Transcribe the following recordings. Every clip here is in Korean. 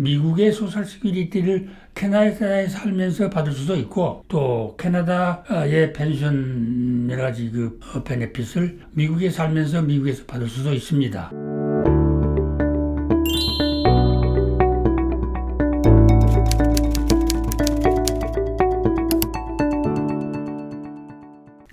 미국의 소셜 시큐리티를 캐나다에 살면서 받을 수도 있고, 또 캐나다의 펜션 여러 가지 베네핏을 미국에 살면서 미국에서 받을 수도 있습니다.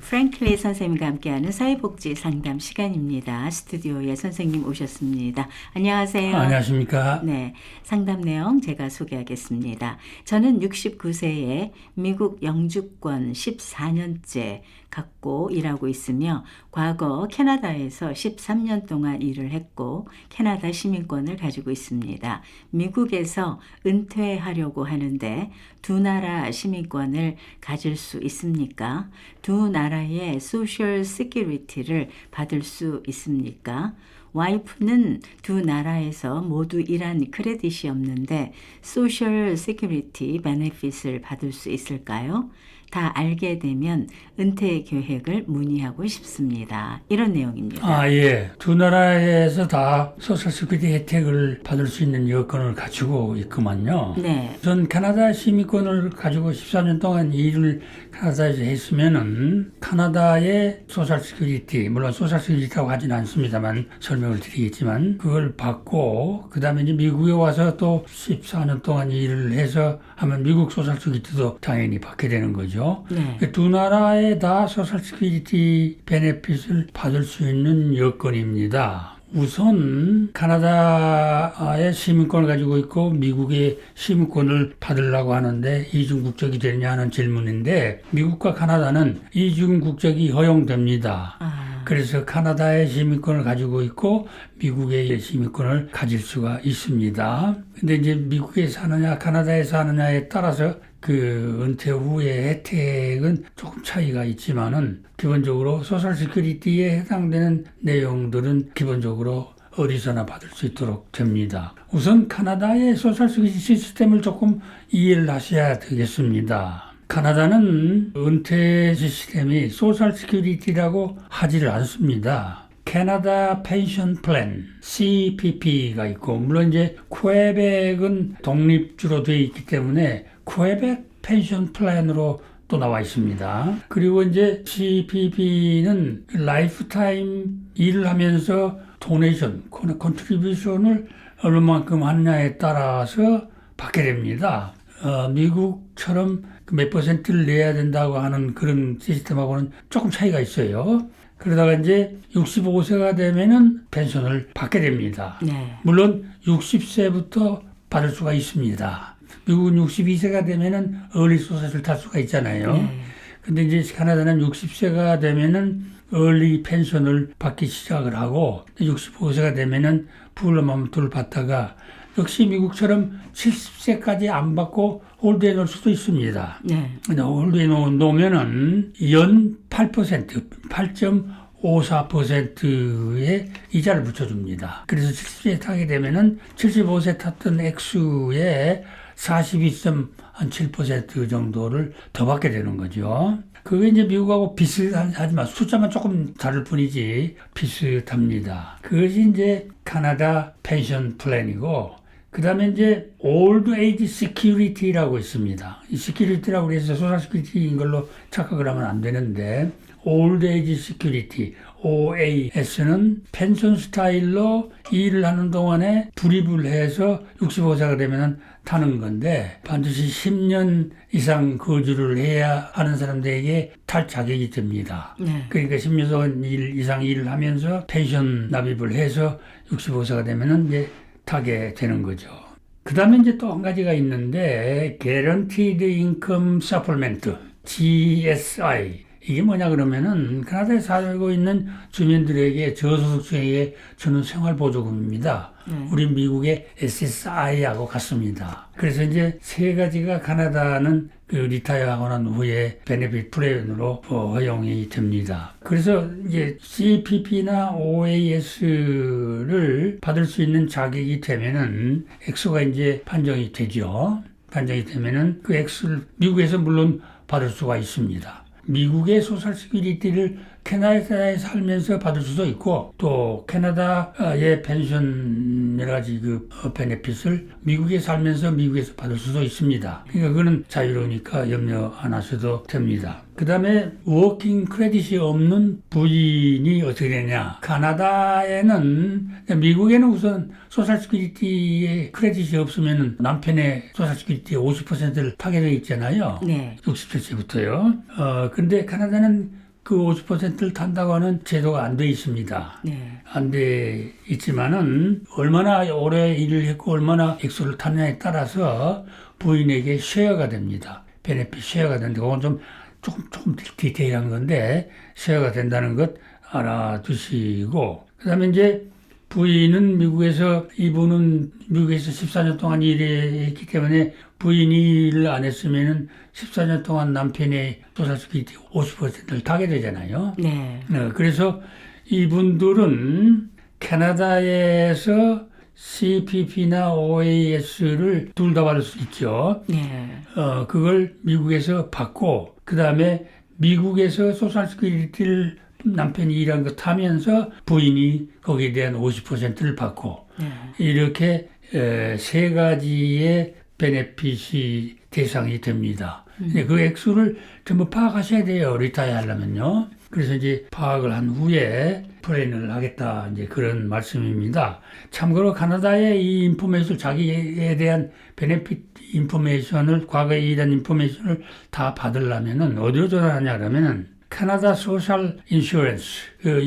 프랭클리 선생님과 함께하는 사회복지 상담 시간입니다. 스튜디오에 선생님 오셨습니다. 안녕하세요. 안녕하십니까? 네, 상담 내용 제가 소개하겠습니다. 저는 69세에 미국 영주권 14년째 갖고 일하고 있으며 과거 캐나다에서 13년 동안 일을 했고 캐나다 시민권을 가지고 있습니다. 미국에서 은퇴하려고 하는데 두 나라 시민권을 가질 수 있습니까? 두 나라의 소셜 시큐리티를 받을 수 있습니까? 와이프는 두 나라에서 모두 일한 크레딧이 없는데 소셜 시큐리티 베네핏을 받을 수 있을까요? 다 알게 되면 은퇴 계획을 문의하고 싶습니다. 이런 내용입니다. 예. 두 나라에서 다 소셜 시큐리티 혜택을 받을 수 있는 여건을 가지고 있구만요. 네. 전 캐나다 시민권을 가지고 14년 동안 일을 캐나다에서 했으면은 카나다의 소셜 시큐리티, 물론 소셜 시큐리티라고 하진 않습니다만 설명을 드리겠지만 그걸 받고 그다음에 이제 미국에 와서 또 14년 동안 일을 해서 하면 미국 소셜 시큐리티도 당연히 받게 되는 거죠. 네. 두 나라에 다 소셜 시큐리티 베네핏을 받을 수 있는 여건입니다. 우선 카나다의 시민권을 가지고 있고 미국의 시민권을 받으려고 하는데 이중 국적이 되느냐 하는 질문인데 미국과 카나다는 이중 국적이 허용됩니다. 그래서 카나다의 시민권을 가지고 있고 미국의 시민권을 가질 수가 있습니다. 근데 이제 미국에 사느냐 카나다에 사느냐에 따라서 은퇴 후의 혜택은 조금 차이가 있지만은 기본적으로 소셜 시큐리티에 해당되는 내용들은 기본적으로 어디서나 받을 수 있도록 됩니다. 우선 카나다의 소셜 시큐리티 시스템을 조금 이해를 하셔야 되겠습니다. 카나다는 은퇴 시스템이 소셜 시큐리티라고 하지를 않습니다. 캐나다 펜션 플랜 CPP가 있고 물론 이제 퀘벡은 독립주로 되어 있기 때문에 퀘벡 펜션 플랜으로 또 나와 있습니다. 그리고 이제 CPP는 라이프타임 일을 하면서 도네이션, 컨트리뷰션을 얼마만큼 하느냐에 따라서 받게 됩니다. 미국처럼 몇 퍼센트를 내야 된다고 하는 그런 시스템하고는 조금 차이가 있어요. 그러다가 이제 65세가 되면은 펜션을 받게 됩니다. 네. 물론 60세부터 받을 수가 있습니다. 미국은 62세가 되면은 얼리 소셋을 탈 수가 있잖아요. 근데 이제 카나다는 60세가 되면은 얼리 펜션을 받기 시작을 하고 65세가 되면은 풀어마운트를 받다가 역시 미국처럼 70세까지 안 받고 홀드해 놓을 수도 있습니다. 네. 홀드해 놓으면은 연 8.54%의 이자를 붙여줍니다. 그래서 70세 타게 되면은 75세 탔던 액수의 42.7% 정도를 더 받게 되는 거죠. 그게 이제 미국하고 비슷하지만 숫자만 조금 다를 뿐이지 비슷합니다. 그것이 이제 카나다 펜션 플랜이고 그 다음에 이제 올드 에이지 시큐리티라고 있습니다. 이 시큐리티라고 해서 소셜 시큐리티인 걸로 착각을 하면 안 되는데 올드 에이지 시큐리티 OAS는 펜션 스타일로 일을 하는 동안에 불입을 해서 65세가 되면 타는 건데 반드시 10년 이상 거주를 해야 하는 사람들에게 탈 자격이 됩니다. 그러니까 10년 이상 일을 하면서 펜션 납입을 해서 65세가 되면 이제 타게 되는 거죠. 그 다음에 이제 또 한 가지가 있는데 Guaranteed Income Supplement GSI 이게 뭐냐 그러면은 캐나다에 살고 있는 주민들에게 저소득층에게 주는 생활보조금입니다. 우리 미국의 SSI하고 같습니다. 그래서 이제 세 가지가 카나다는 리타이어하고 난 후에 베네핏 플랜으로 허용이 됩니다. 그래서 이제 CPP나 OAS를 받을 수 있는 자격이 되면은 액수가 이제 판정이 되죠. 판정이 되면은 그 액수를 미국에서 물론 받을 수가 있습니다. 미국의 소셜 시큐리티를 캐나다에 살면서 받을 수도 있고 또 캐나다의 펜션 여러 가지 베네핏을 미국에 살면서 미국에서 받을 수도 있습니다. 그러니까 그거는 자유로우니까 염려 안 하셔도 됩니다. 그 다음에 워킹 크레딧이 없는 부인이 어떻게 되냐. 카나다에는, 미국에는 우선 소셜시큐리티에 크레딧이 없으면 남편의 소셜시큐리티의 50%를 타게 되어 있잖아요. 네. 67세부터요. 근데 카나다는 그 50%를 탄다고 하는 제도가 안 돼 있습니다. 네. 안 돼 있지만은 얼마나 오래 일을 했고 얼마나 액수를 타느냐에 따라서 부인에게 쉐어가 됩니다. 베네핏 쉐어가 되는데 그건 조금 디테일한 건데 쉐어가 된다는 것 알아두시고 그다음에 이제 부인은 이분은 미국에서 14년 동안 일했기 때문에 부인이 일을 안 했으면은 14년 동안 남편의 소셜시큐리티 50%를 타게 되잖아요. 네. 그래서 이분들은 캐나다에서 CPP나 OAS를 둘 다 받을 수 있죠. 네. 그걸 미국에서 받고 그 다음에 미국에서 소셜시큐리티를 남편이 일한 거 타면서 부인이 거기에 대한 50%를 받고 네. 이렇게 세 가지의 베네핏이 대상이 됩니다. 그 액수를 전부 파악하셔야 돼요. 리타이어 하려면요. 그래서 이제 파악을 한 후에 플랜을 하겠다. 이제 그런 말씀입니다. 참고로 카나다의 이 인포메이션, 자기에 대한 베네핏 인포메이션을, 과거에 일한 인포메이션을 다 받으려면은 어디로 전화하냐 그러면은 캐나다 소셜 인슈런스,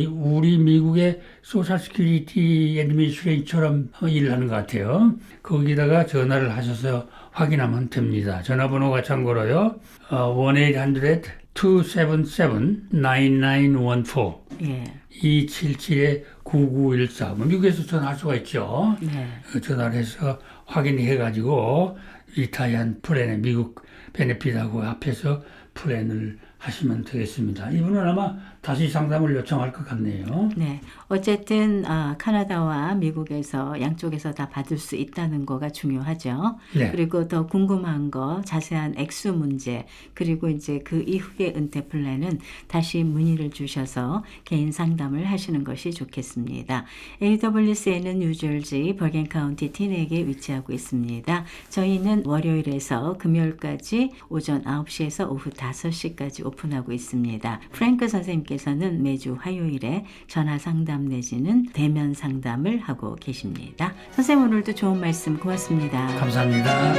우리 미국의 소셜 시큐리티 애드미니스트레이션처럼 일을 하는 것 같아요. 거기다가 전화를 하셔서 확인하면 됩니다. 전화번호가 참고로요. 1-800-277-9914 예. 277-9914 미국에서 전화할 수가 있죠. 네. 전화를 해서 확인해가지고 리타이어한 플랜에 미국 베네핏하고 합해서 플랜을 하시면 되겠습니다. 이분은 아마 다시 상담을 요청할 것 같네요. 네. 어쨌든 카나다와 미국에서 양쪽에서 다 받을 수 있다는 거가 중요하죠. 네. 그리고 더 궁금한 거 자세한 액수 문제 그리고 이제 그 이후의 은퇴 플랜은 다시 문의를 주셔서 개인 상담을 하시는 것이 좋겠습니다. AWC는 뉴저지 버겐 카운티 티넥에 위치하고 있습니다. 저희는 월요일에서 금요일까지 오전 9시에서 오후 5시까지 오픈하고 있습니다. 프랭크 선생님께서는 매주 화요일에 전화 상담 내지는 대면 상담을 하고 계십니다. 선생님 오늘도 좋은 말씀 고맙습니다. 감사합니다.